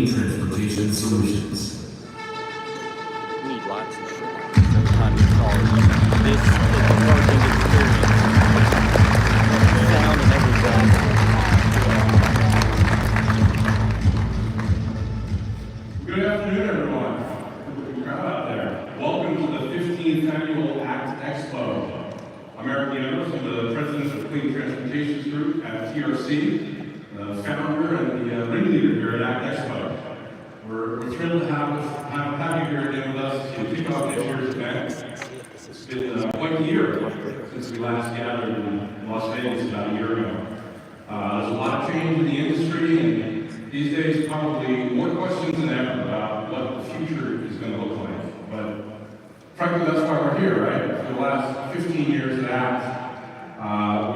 clean transportation solutions. Need lots of shit. Every time you call it. This is the parking experience. Sound and everything. Good afternoon, everyone. Good crowd out there. Welcome to the 15th Annual ACT Expo. I'm Eric Yanos, I'm the president of the Clean Transportation Group at TRC, the founder and the ringleader here at ACT Expo. We're thrilled to have you here again with us to kick off this year's event. It's been quite a year since we last gathered in Las Vegas about a year ago. There's a lot of change in the industry, and these days probably more questions than ever about what the future is going to look like. But frankly, that's why we're here, right? For the last 15 years at ACT,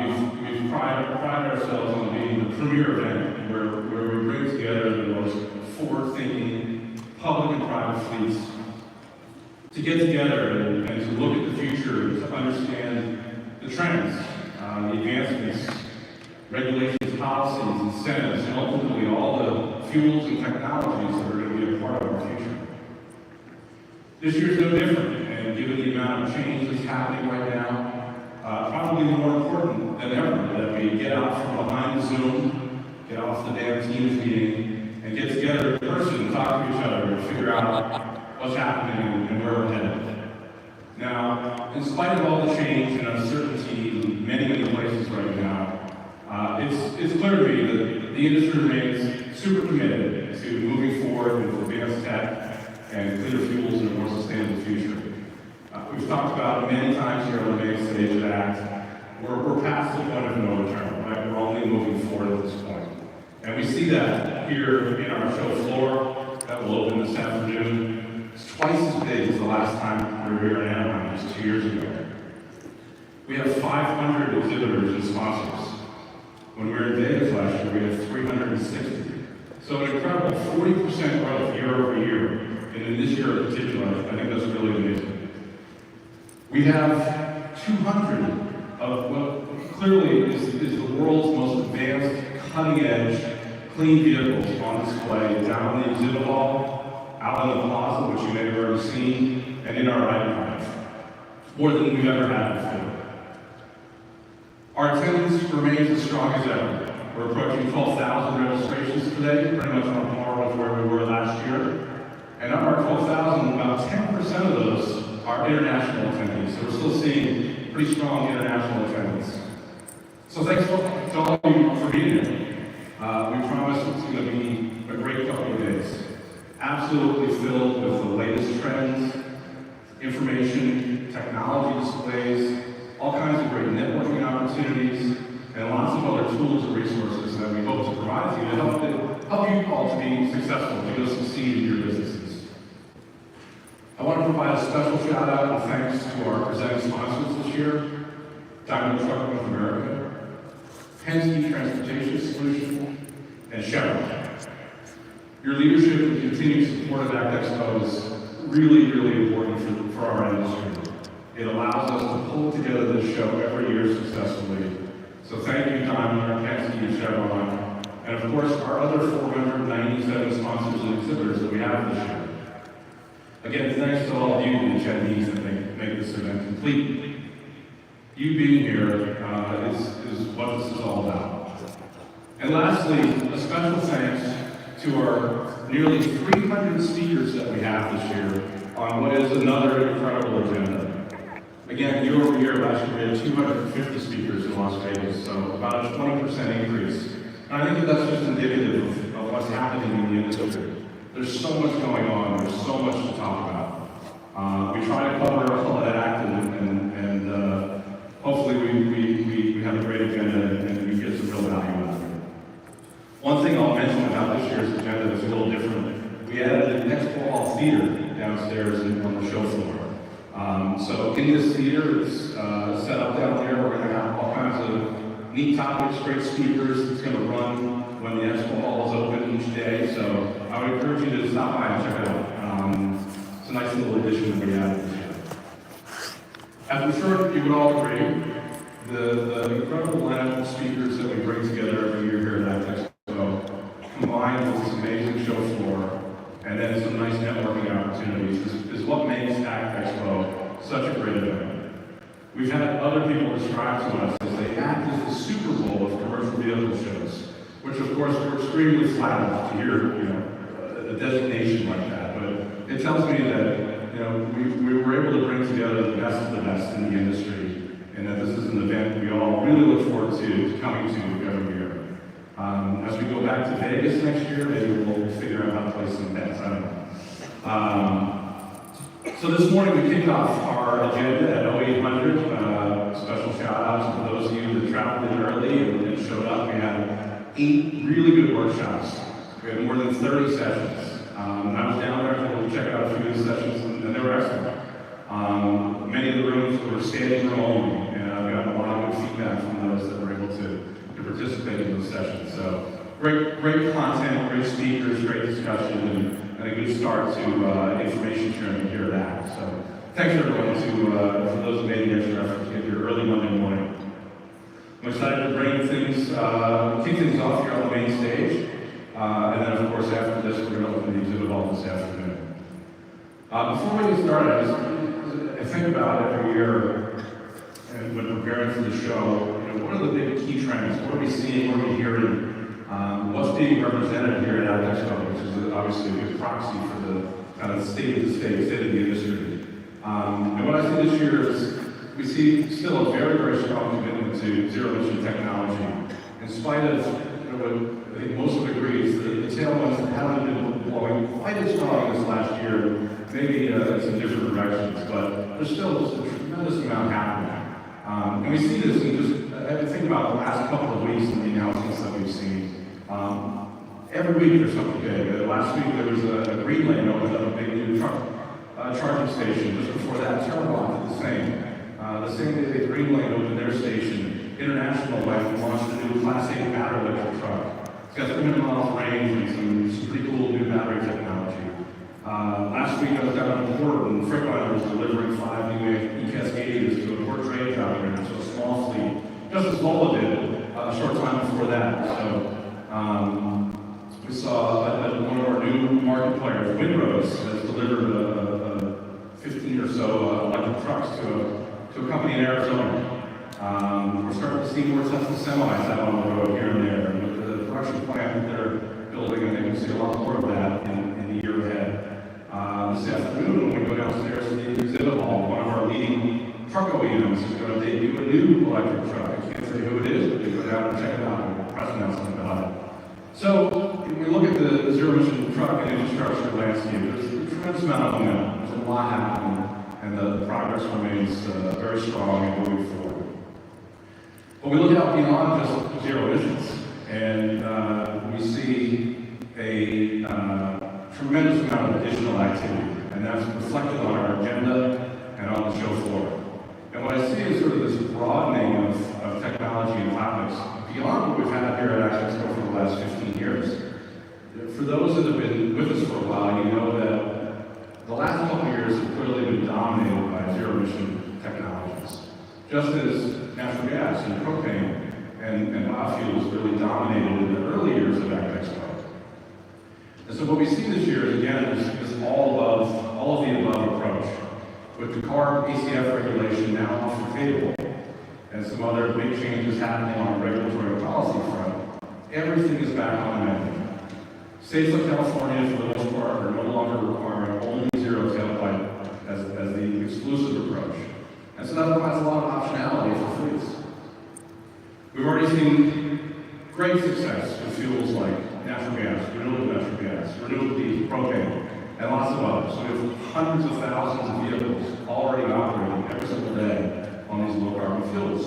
we've prided ourselves on being the premier event where we bring together the most forward-thinking public and private fleets to get together and to look at the future, to understand the trends, the advancements, regulations, policies, incentives, and ultimately all the fuels and technologies that are going to be a part of our future. This year's no different, and given the amount of change that's happening right now, probably more important than ever that we get out from behind the Zoom, get off the damn Teams meeting, and get together in person and talk to each other and figure out what's happening and where we're headed. Now, in spite of all the change and uncertainty in many places right now, it's clear to me that the industry remains super committed to moving forward with advanced tech and cleaner fuels in a more sustainable future. We've talked about it many times here on the main stage at ACT. We're past the point of no return, right? We're only moving forward at this point. And we see that here in our show floor that will open this afternoon. It's twice as big as the last time we were here in Anaheim, just 2 years ago. We have 500 exhibitors and sponsors. When we were in Vegas last year, we had 360. So an incredible 40% growth year over year. And in this year in particular, I think that's really amazing. We have 200 of what clearly is the world's most advanced, cutting-edge, clean vehicles on display down in the exhibit hall, out in the plaza, which you may have already seen, and in our archive. More than we've ever had before. Our attendance remains as strong as ever. We're approaching 12,000 registrations today, pretty much on par with where we were last year. And of our 12,000, about 10% of those are international attendees. So we're still seeing pretty strong international attendance. So thanks to all of you for being here. We promise it's going to be a great couple of days. Absolutely filled with the latest trends, information, technology displays, all kinds of great networking opportunities, and lots of other tools and resources that we hope to provide to you to help you all to be successful, to go succeed in your businesses. I want to provide a special shout out and thanks to our presenting sponsors this year, Diamond Truck North America, Penske Transportation Solutions, and Chevron. Your leadership and continued support of ACT Expo is really important for our industry. It allows us to pull together this show every year successfully. So thank you, Diamond, Penske, and Chevron, and of course our other 497 sponsors and exhibitors that we have this year. Again, thanks to all of you, the attendees that make this event complete. You being here is what this is all about. And lastly, a special thanks to our nearly 300 speakers that we have this year on what is another incredible agenda. Again, year over year, last year we had 250 speakers in Las Vegas, so about a 20% increase. And I think that that's just indicative of what's happening in the industry. There's so much going on, there's so much to talk about. We try to cover all of that act and hopefully we have a great agenda and we get some real value out of it. One thing I'll mention about this year's agenda is a little different. We added an EXPO Hall theater downstairs on the show floor. So in this theater, it's set up down there. We're going to have all kinds of neat topics, great speakers. It's going to run when the Expo Hall is open each day. So I would encourage you to stop by and check it out. It's a nice little addition that we added this year. As I'm sure you would all agree, the incredible lineup of speakers that we bring together every year here at ACT Expo, combined with this amazing show floor, activities is what makes ACT Expo such a great event. We've had other people describe to us as they act as the Super Bowl of commercial vehicle shows, which of course we're extremely flattered to hear, a designation like that. But it tells me that, we were able to bring together the best of the best in the industry, and that this is an event we all really look forward to coming to every year. As we go back to Vegas next year, maybe we'll figure out how to play some bets. I don't know. So this morning we kicked off our agenda at 0800. Special shout outs to those of you that traveled in early and showed up. We had 8 really good workshops. We had more than 30 sessions. I was down there to check out a few of the sessions, and they were excellent. Many of the rooms were standing room only, and I got a lot of good feedback from those that were able to participate in those sessions. So great content, great speakers, great discussion, and a good start to information sharing here at ACT. So thanks everyone for those who made the extra effort to get here early Monday morning. I'm excited to bring kick things off here on the main stage. And then, of course, after this, we're going to open the exhibit hall this afternoon. Before we get started, I think about every year, and when preparing for the show, what are the big key trends? What are we seeing? What are we hearing? What's being represented here at ACT Expo, which is obviously a good proxy for the kind of state of the industry. And what I see this year is we see still a very, very strong commitment to zero-emission technology, in spite of what I think most would agree is the tailwinds that haven't been blowing quite as strong as last year, maybe in some different directions, but there's still just a tremendous amount happening. And we see this in just, I think about the last couple of weeks and the announcements that we've seen. Every week there's something big. Last week there was a green lane opened up a big new truck charging station. Just before that, Turlock did the same. The same day the green lane opened their station, International launched a new Class 8 battery electric truck. It's got 300 miles range and some pretty cool new battery technology. Last week I was down in Port and Freightliner was delivering 5 new E-Cascades to a port trade operator, so a small fleet, just as Volvo did a short time before that. So we saw one of our new market players, Windrose, has delivered 15 or so electric trucks to a company in Arizona. We're starting to see more Tesla semis out on the road here and there. And with the production plant that they're building, I think we'll see a lot more of that in the year ahead. This afternoon, when we go downstairs to the exhibit hall, one of our leading truck OEMs is going to debut a new electric truck. I can't say who it is, but you go down and check it out and press announcement about it. So, when we look at the zero-emission truck and infrastructure landscape, there's a tremendous amount of momentum. There's a lot happening, and the progress remains very strong and moving forward. But we look out beyond just zero emissions, and we see a tremendous amount of additional activity, and that's reflected on our agenda and on the show floor. And what I see is sort of this broadening of technology and topics beyond what we've had here at ACT Expo for the last 15 years. For those that have been with us for a while, you know that the last couple of years have clearly been dominated by zero-emission technologies. Just as natural gas and propane and biofuels really dominated in the early years of ACT Expo. And so what we see this year is, again, is all of the above approach. With the CARB ACF regulation now off the table, and some other big changes happening on the regulatory policy front, everything is back on the menu. States like California, for the most part, are no longer requiring only zero tailpipe as the exclusive approach. And so that provides a lot of optionality for fleets. We've already seen great success with fuels like natural gas, renewable diesel, propane, and lots of others. So we have hundreds of thousands of vehicles already operating every single day on these low-carbon fuels.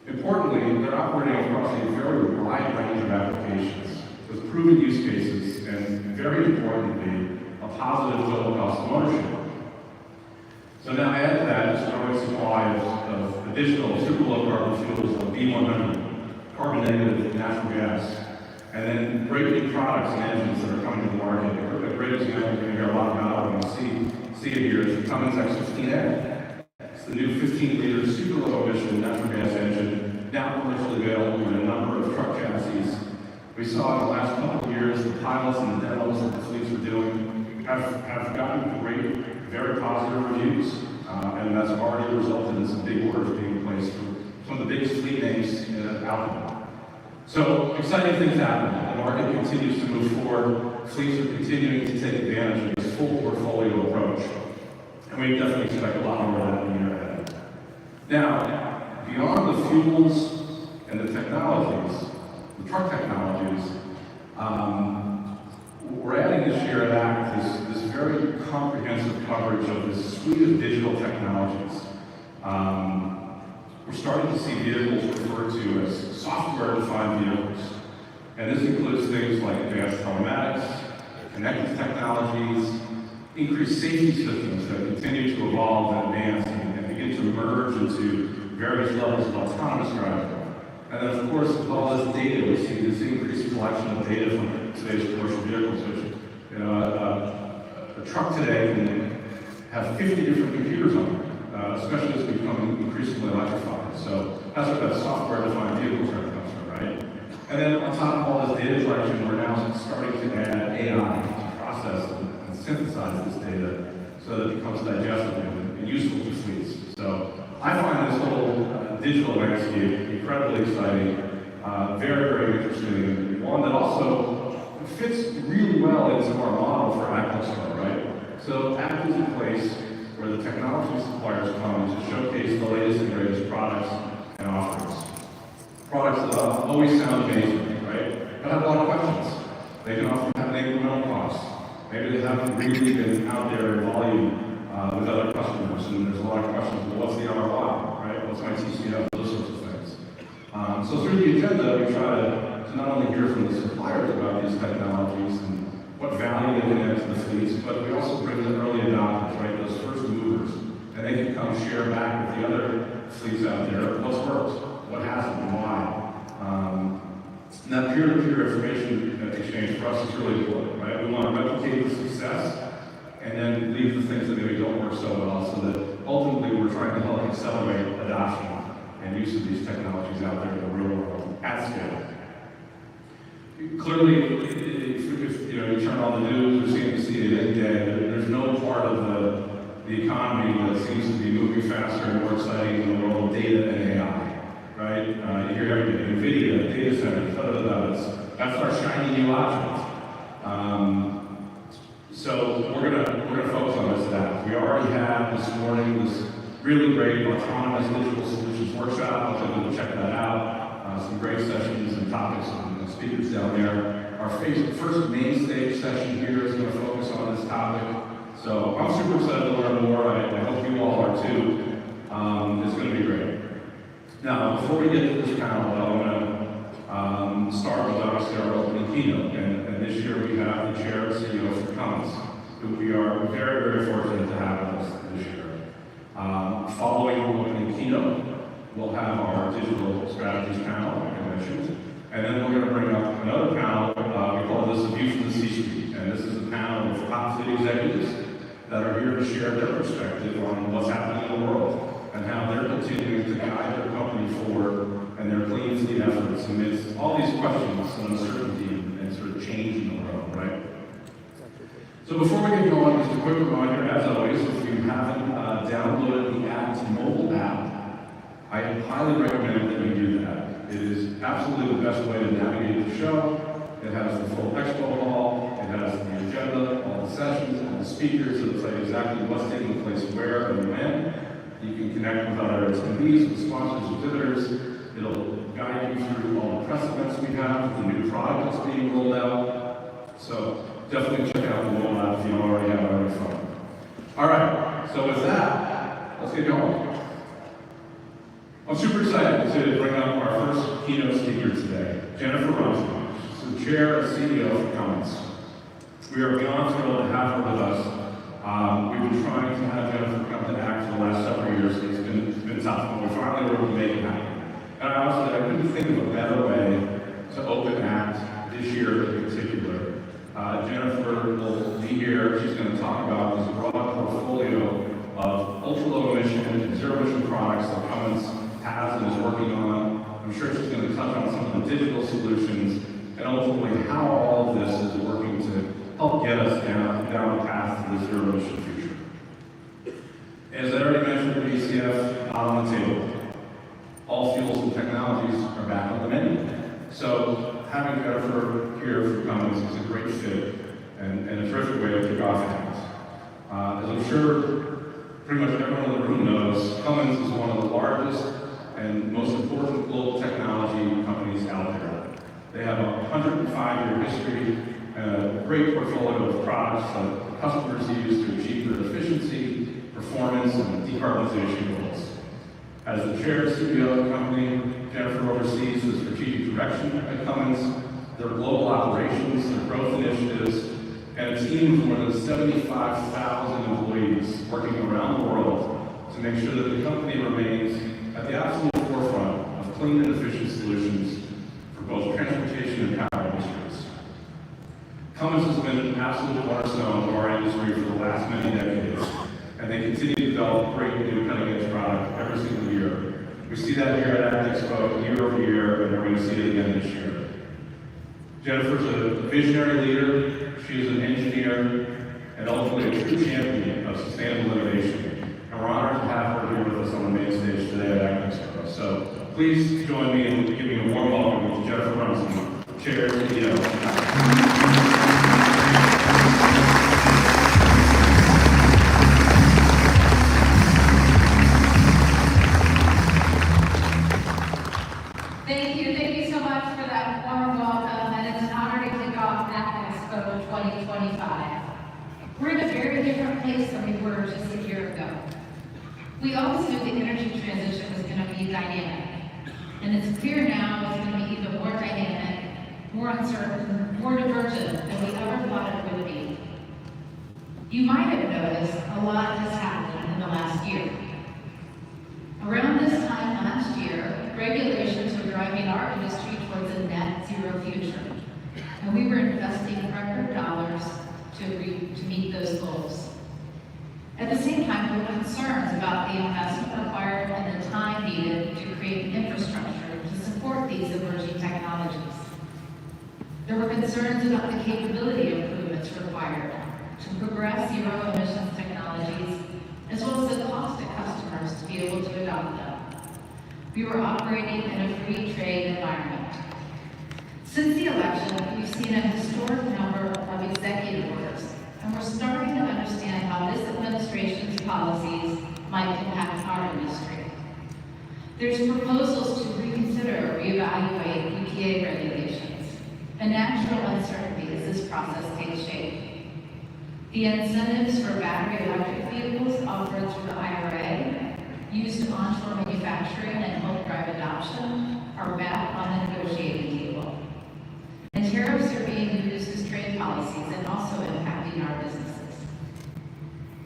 Importantly, they're operating across a very wide range of applications with proven use cases and, very importantly, a positive total cost of ownership. So now add to that this growing supply of additional super low-carbon fuels like B100, carbon-negative natural gas, and then great new products and engines that are coming to the market. A great example you're going to hear a lot about when you see it here is the Cummins X15N. It's the new 15-liter super low-emission natural gas engine, now commercially available in a number of truck chassis. We saw in the last couple of years the pilots and the demos that the fleets were doing have gotten great, very positive reviews, and that's already resulted in some big orders being placed from some of the biggest fleet names out there. So exciting things happening. The market continues to move forward. Fleets are continuing to take advantage of this full portfolio approach, and we definitely expect a lot more of that in the year ahead. Now, beyond the fuels and the technologies, the truck technologies, we're adding this year at ACT this very comprehensive coverage of this suite of digital technologies. We're starting to see vehicles referred to as software-defined vehicles. And this includes things like advanced telematics, connected technologies, increased safety systems that continue to evolve and advance and begin to merge into various levels of autonomous driving. And then, of course, with all this data, we see this increased collection of data from today's commercial vehicles. Which, a truck today can have 50 different computers on it, especially as we become increasingly electrified. So that's where that software-defined vehicle term comes from, right? And then on top of all this data collection, we're now starting to add AI to process and synthesize this data so that it becomes digestible and useful to fleets. So I find this whole digital landscape incredibly exciting, very, very interesting, and one that also fits really well into our model for EXPO, right? So ACT is a place where the technology suppliers come to showcase the latest and greatest products and offerings. Products that always sound amazing, right? But have a lot of questions. They can often have an incremental cost. Maybe they haven't really been out there in volume with other customers, and there's a lot of questions. Well, what's the ROI, right? What's my TCO? Those sorts of things. So through the agenda, we try to not only hear from the suppliers about these technologies and what value they can add to the fleets, but we also bring in early adopters, right? Those first movers, and they can come share back with the other fleets out there what's worked, what hasn't, and why. And that peer-to-peer information exchange for us is really important, right? We want to replicate the success and then leave the things that maybe don't work so well, so that ultimately we're trying to help accelerate adoption and use of these technologies out there in the real world at scale. Clearly, if you turn on the news, or seem to see it every day, there's no part of the economy that seems to be moving faster and more exciting in the world of data and AI, right? You hear every day, NVIDIA, data centers, that's our shiny new object. So we're gonna focus on this today. We already had this morning this really great autonomous digital solutions workshop. I was able to check that out. Some great sessions and topics and speakers down there. Our first main stage session here is going to focus on this topic. So I'm super excited to learn more. I hope you all are too. It's going to be great. Now, before we get to this panel, I want to start with obviously our opening keynote. And this year we have the chair and CEO for Cummins, who we are very, very fortunate to have with us this year. Following the opening keynote, we'll have our digital strategies panel, like I mentioned, and then we're going to bring up another panel. We call this a view from the C-suite, and this is a panel of top fleet executives that are here to share their perspective on what's happening in the world and how they're continuing to guide their company forward and their clean fleet efforts amidst all these questions and uncertainty and sort of change in the world, right? So before we get going, just a quick reminder, as always, if you haven't downloaded the ACT mobile app, I highly recommend that you do that. It is absolutely the best way to navigate the show. It has the full expo hall, it has the agenda, all the sessions, all the speakers. It'll tell you exactly what's taking place where and when. You can connect with other attendees, with sponsors, exhibitors. It'll guide you through all the press events we have, the new product that's being rolled out. So definitely check out the mobile app if you don't already have it on your phone. All right, so with that, let's get going. I'm super excited to bring up our first keynote speaker today, Jennifer Rumsey. She's the chair and CEO of Cummins. We are beyond thrilled to have her with us. We've been trying to have Jennifer come to ACT for the last several years. It's been tough, but we finally were able to make it happen. And I also I couldn't think of a better way to open ACT this year in particular. Jennifer will be here. She's going to talk about this broad portfolio of ultra-low emission and zero emission products that Cummins has and is working on. I'm sure she's going to touch on some of the digital solutions and ultimately how all of this is working to help get us down the path to the zero emission future. As I already mentioned, the BCF on the table. All fuels and technologies are back on the menu. So having Jennifer here for Cummins is a great fit and a terrific way to kick off things. As I'm sure pretty much everyone in the room knows, Cummins is one of the largest and most important global technology companies out there. They have a 105-year history and a great portfolio of products that customers use to achieve their efficiency, performance, and decarbonization goals. As the chair and CEO of the company, Jennifer oversees the strategic direction at Cummins, their global operations, their growth initiatives, and a team of more than 75,000 employees working around the world to make sure that the company remains at the absolute forefront of clean and efficient solutions for both transportation and power industries. Cummins has been an absolute cornerstone of our industry for the last many decades, and they continue to develop great new cutting-edge product every single year. We see that here at ACT EXPO year over year, and we're going to see it again this year. Jennifer's a visionary leader. She is an engineer and ultimately a true champion of sustainable innovation. And we're honored to have her here with us on the main stage today at ACT EXPO. So please join me in giving a warm welcome to Jennifer Brunson, Chair and CEO. Thank you so much for that warm welcome, and it's an honor to kick off ACT EXPO 2025. We're in a very different place than we were just a year ago. We always knew the energy transition was going to be dynamic, and it's clear now it's going to be even more dynamic, more uncertain, more divergent than we ever thought it would be. You might have noticed a lot has happened in the last year. Around this time last year, regulations were driving our industry towards a net zero future, and we were investing record dollars to meet those goals. At the same time, there were concerns about the investment required and the time needed to create infrastructure to support these emerging technologies. There were concerns about the capability improvements required to progress zero emissions technologies, as well as the cost to customers to be able to adopt them. We were operating in a free trade environment. Since the election, we've seen a historic number of executive orders, and we're starting to understand how this administration's policies might impact our industry. There's proposals to reconsider or reevaluate EPA regulations, a natural uncertainty as this process takes shape. The incentives for battery electric vehicles offered through the IRA, used in onshore manufacturing and help drive adoption, are back on the negotiating table. And tariffs are being used as trade policies and also impacting our businesses.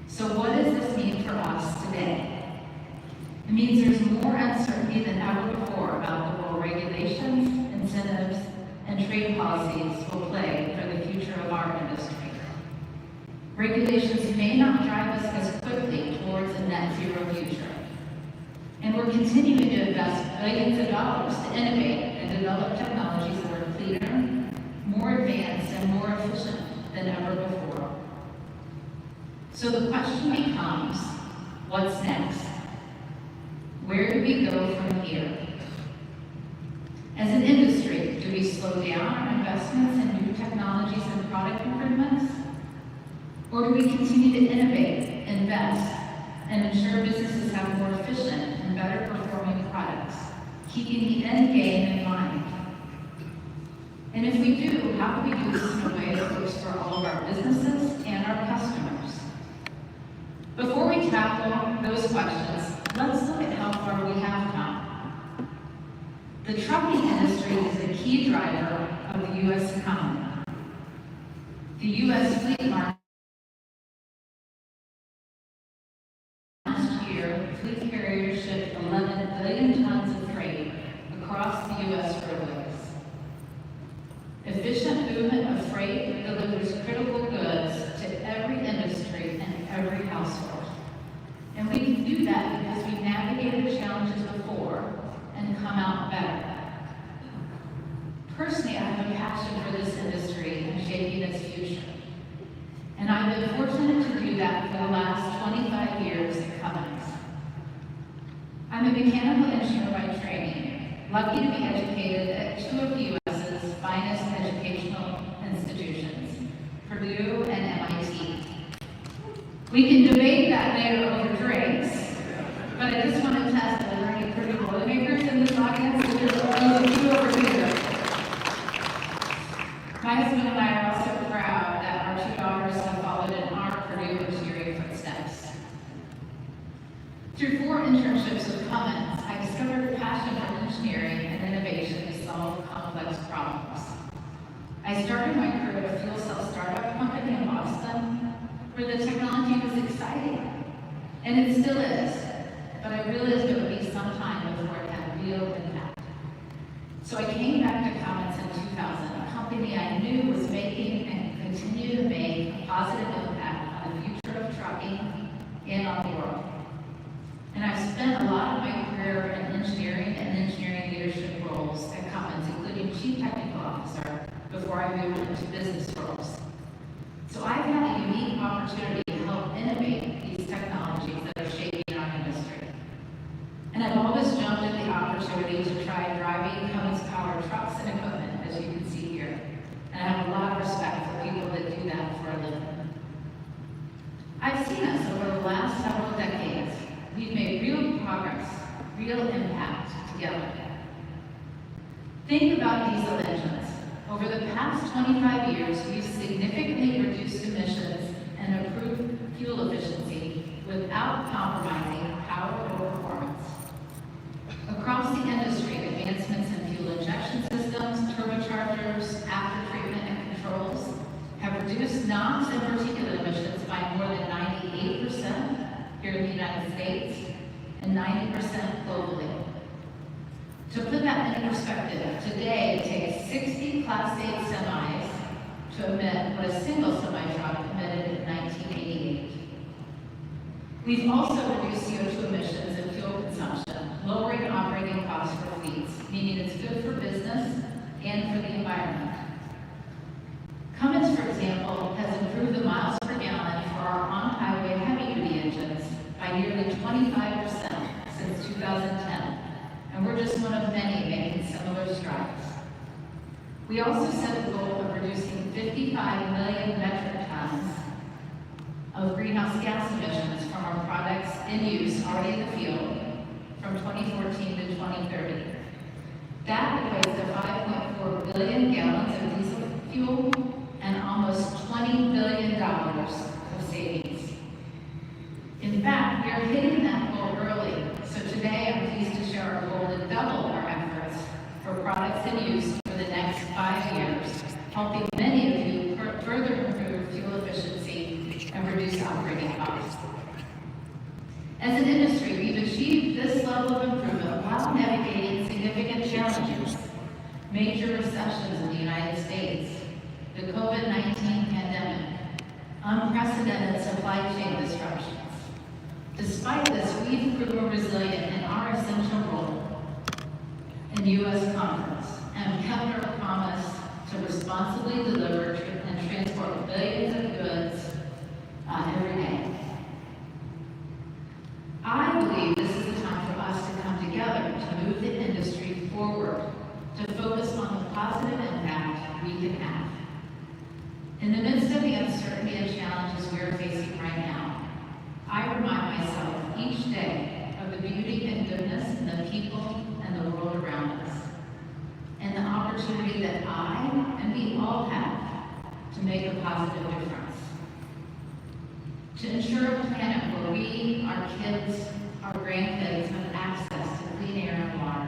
So what does this mean for us today? It means there's more uncertainty than ever before about the role regulations, incentives, and trade policies will play for the future of our industry. Regulations may not drive us as quickly towards a net zero future. And we're continuing to invest billions of dollars to innovate and develop technologies that are cleaner, more advanced, and more efficient than ever before. So the question becomes, what's next? Where do we go from here? As an industry, do we slow down our investments in new technologies and product improvements? Or do we continue to innovate, invest, and ensure businesses have more efficient and better performing products, keeping the end game in mind? And if we do, how do we do this in a way that works for all of our businesses and our customers? Before we tackle those questions, let's look at how far we have come. The trucking industry is a key driver of the U.S. economy. The U.S. fleet market last year, fleet carriers shipped 11 billion tons of freight across the U.S. roadways. Efficient movement of freight delivers critical goods to every industry and every household. And we can do that because we've navigated challenges before and come out better. Personally, I have a passion for this industry and shaping its future. mechanical engineer by training, lucky to be educated at two of the U.S.'s finest educational institutions, Purdue and MIT. We can debate that later over drinks, but I just want to test that there are any Purdue Boilermakers in this audience. So there's a few over here. My husband and I are also proud that our two daughters have followed in our Purdue engineering footsteps. Through 4 internships with Cummins, I discovered a passion for engineering and innovation to solve complex problems. I started my career at a fuel cell startup company in Boston, where the technology was exciting, and it still is, but I realized it would be some time before it had real impact. So I came back to Cummins in 2000, a company I knew was making and continue to make a positive impact on the future of trucking and on the world. And I've spent a lot of my career in engineering and engineering leadership roles at Cummins, including Chief Technical Officer, before I moved into business roles. So I've had a unique opportunity to help innovate these technologies that are shaping our industry. And I've always jumped at the opportunity to try driving Cummins-powered trucks and equipment, as you can see here. And I have a lot of respect for people that do that for a living. I've seen us over the last several decades. We've made real progress, real impact together. Think about diesel engines. Over the past 25 years, we've significantly reduced emissions and improved fuel efficiency without compromising power or performance. Across the industry, advancements in fuel injection systems, turbochargers, aftertreatment, and controls have reduced NOx and particulate emissions by more than 98% here in the United States and 90% globally. To put that in perspective, today it takes 60 Class 8 semis to emit what a single semi-truck emitted in 1988. We've also reduced CO2 emissions and fuel consumption, lowering operating costs for fleets, meaning it's good for business and for the environment. Cummins, for example, has improved the miles per gallon for our on-highway heavy-duty engines by nearly 25% since 2010, and we're just one of many making similar strides. We also set the goal of reducing 55 million metric tons of greenhouse gas emissions from our products in use already in the field from 2014 to 2030. That equates to 5.4 billion gallons of diesel fuel and almost $20 billion of savings. In fact, we are hitting that goal early, so today I'm pleased to share our goal to double our efforts for products in use for the next 5 years, helping many of you further improve fuel efficiency and reduce operating costs. As an industry, we've achieved this level of improvement while navigating significant challenges, major recessions in the United States, the COVID-19 pandemic, unprecedented supply chain disruptions. Despite this, we've proven resilient in our essential role in U.S. commerce and kept our promise to responsibly deliver and transport billions of goods every day. I believe this is the time for us to come together to move the industry forward, to focus on the positive impact we can have. In the midst of the uncertainty and challenges we are facing right now, I remind myself each day of the beauty and goodness in the people and the world around us, and the opportunity that I and we all have to make a positive difference. To ensure a planet where we, our kids, our grandkids have access to clean air and water.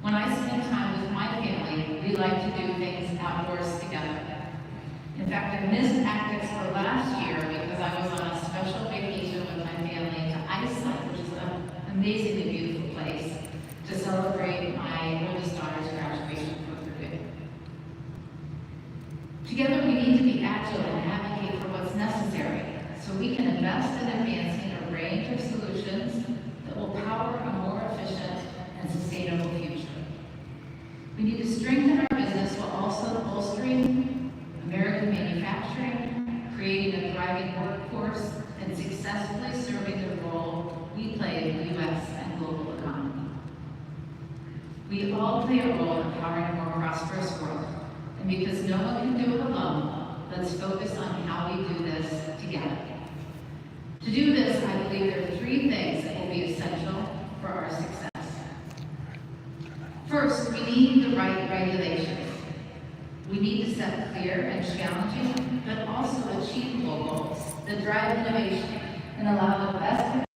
When I spend time with my family, we like to do things outdoors together. In fact, I missed ACT Expo last year because I was on a special vacation with my family to Iceland, which is an amazingly beautiful place, to celebrate my oldest daughter's graduation from Purdue. Together, we need to be agile and advocate for what's necessary so we can invest in advancing a range of solutions that will power a more efficient and sustainable future. We need to strengthen our business while also bolstering American manufacturing, creating a thriving workforce, and successfully serving the role we play in the U.S. and global economy. We all play a role in powering a more prosperous world, and because no one can do it alone, let's focus on how we do this together. To do this, I believe there are 3 things that will be essential for our success. First, we need the right regulations. We need to set clear and challenging, but also achievable goals that drive innovation and allow the best